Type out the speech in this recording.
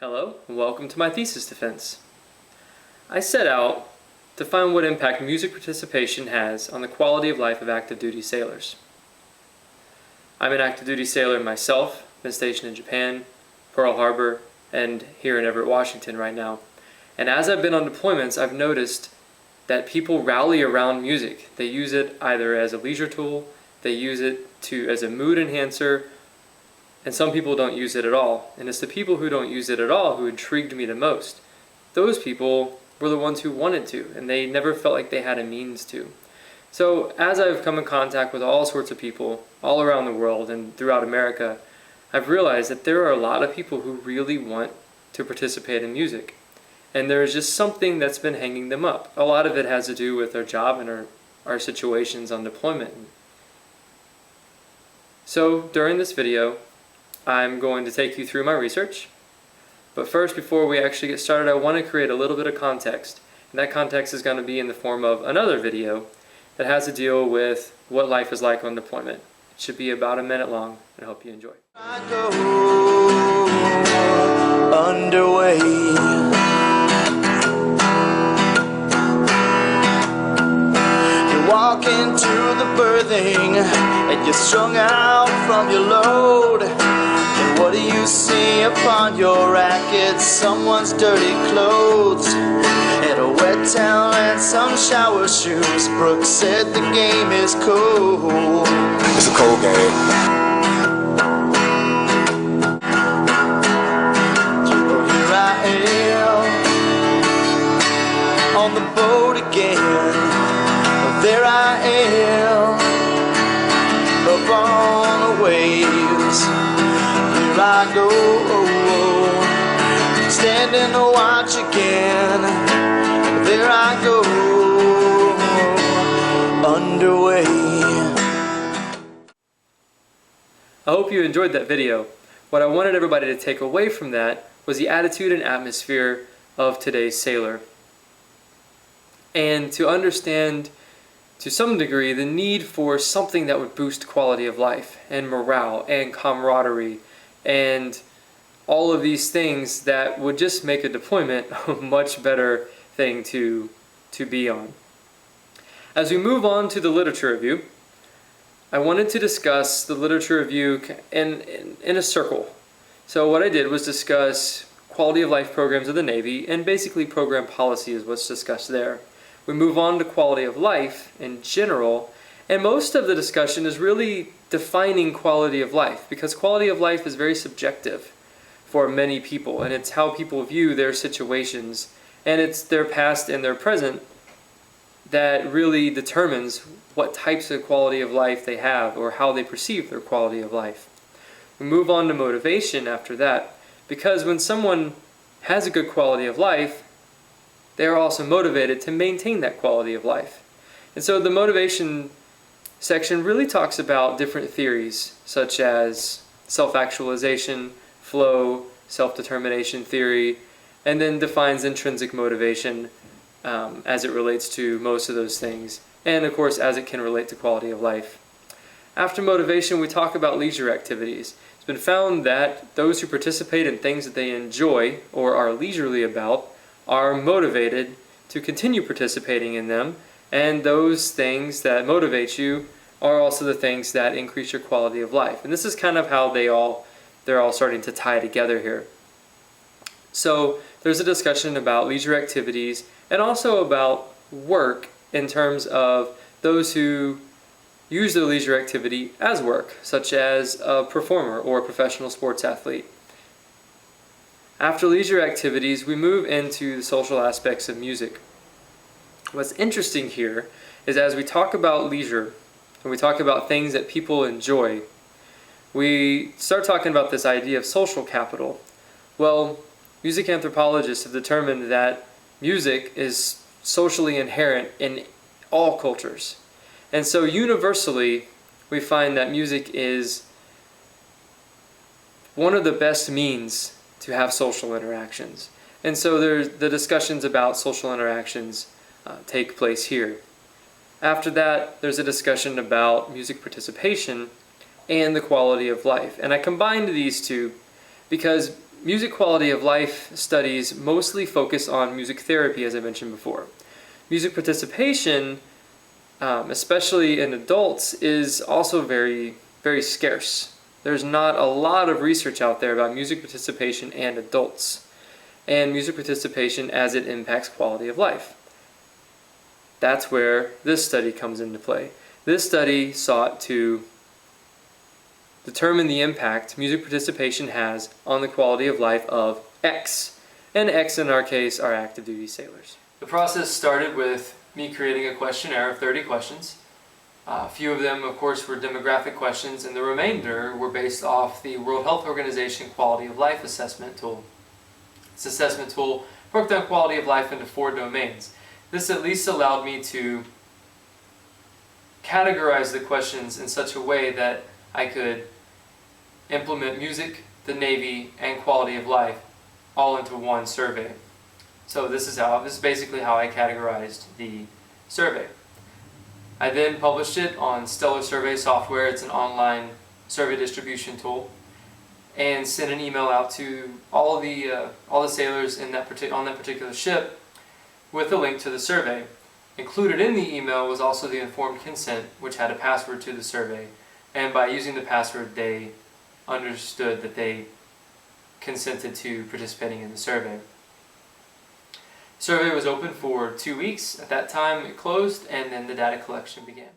Hello, and welcome to my thesis defense. I set out to find what impact music participation has on the quality of life of active duty sailors. I'm an active duty sailor myself, been stationed in Japan, Pearl Harbor, and here in Everett, Washington right now. And as I've been on deployments, I've noticed that people rally around music. They use it either as a leisure tool, they use it as a mood enhancer, and some people don't use it at all. And it's the people who don't use it at all who intrigued me the most. Those people were the ones who wanted to, and they never felt like they had a means to. So as I've come in contact with all sorts of people all around the world and throughout America, I've realized that there are a lot of people who really want to participate in music. And there's just something that's been hanging them up. A lot of it has to do with their job and our situations on deployment. So during this video, I'm going to take you through my research. But first, before we actually get started, I want to create a little bit of context. And that context is going to be in the form of another video that has to deal with what life is like on deployment. It should be about a minute long, and I hope you enjoy. I go underway. You walk into the berthing and you're strung out from your load. And what do you see upon your racket? Someone's dirty clothes and a wet towel and some shower shoes. Brooks said the game is cold. It's a cold game. On the boat again, there I am, up on the waves. Here I go, standing to watch again. There I go, underway. I hope you enjoyed that video. What I wanted everybody to take away from that was the attitude and atmosphere of today's sailor. And to understand, to some degree, the need for something that would boost quality of life and morale and camaraderie and all of these things that would just make a deployment a much better thing to be on. As we move on to the literature review, I wanted to discuss the literature review in a circle. So what I did was discuss quality of life programs of the Navy, and basically program policy is what's discussed there. We move on to quality of life in general, and most of the discussion is really defining quality of life, because quality of life is very subjective for many people, and it's how people view their situations, and it's their past and their present that really determines what types of quality of life they have or how they perceive their quality of life. We move on to motivation after that, because when someone has a good quality of life, they are also motivated to maintain that quality of life. And so the motivation section really talks about different theories, such as self-actualization, flow, self-determination theory, and then defines intrinsic motivation as it relates to most of those things, and of course as it can relate to quality of life. After motivation, we talk about leisure activities. It's been found that those who participate in things that they enjoy or are leisurely about are motivated to continue participating in them, and those things that motivate you are also the things that increase your quality of life. And this is kind of how they're all starting to tie together here. So there's a discussion about leisure activities and also about work in terms of those who use their leisure activity as work, such as a performer or a professional sports athlete. After leisure activities, we move into the social aspects of music. What's interesting here is as we talk about leisure, and we talk about things that people enjoy, we start talking about this idea of social capital. Well, music anthropologists have determined that music is socially inherent in all cultures. And so universally, we find that music is one of the best means to have social interactions. And so the discussions about social interactions take place here. After that, there's a discussion about music participation and the quality of life. And I combined these two because music quality of life studies mostly focus on music therapy, as I mentioned before. Music participation, especially in adults, is also very, very scarce. There's not a lot of research out there about music participation and adults, and music participation as it impacts quality of life. That's where this study comes into play. This study sought to determine the impact music participation has on the quality of life of X, and X in our case are active duty sailors. The process started with me creating a questionnaire of 30 questions. A few of them, of course, were demographic questions, and the remainder were based off the World Health Organization Quality of Life Assessment Tool. This assessment tool broke down quality of life into 4 domains. This at least allowed me to categorize the questions in such a way that I could implement music, the Navy, and quality of life all into one survey. So this is basically how I categorized the survey. I then published it on Stellar Survey software. It's an online survey distribution tool, and sent an email out to all the sailors on that particular ship with a link to the survey. Included in the email was also the informed consent, which had a password to the survey, and by using the password they understood that they consented to participating in the survey. The survey was open for 2 weeks. At that time it closed, and then the data collection began.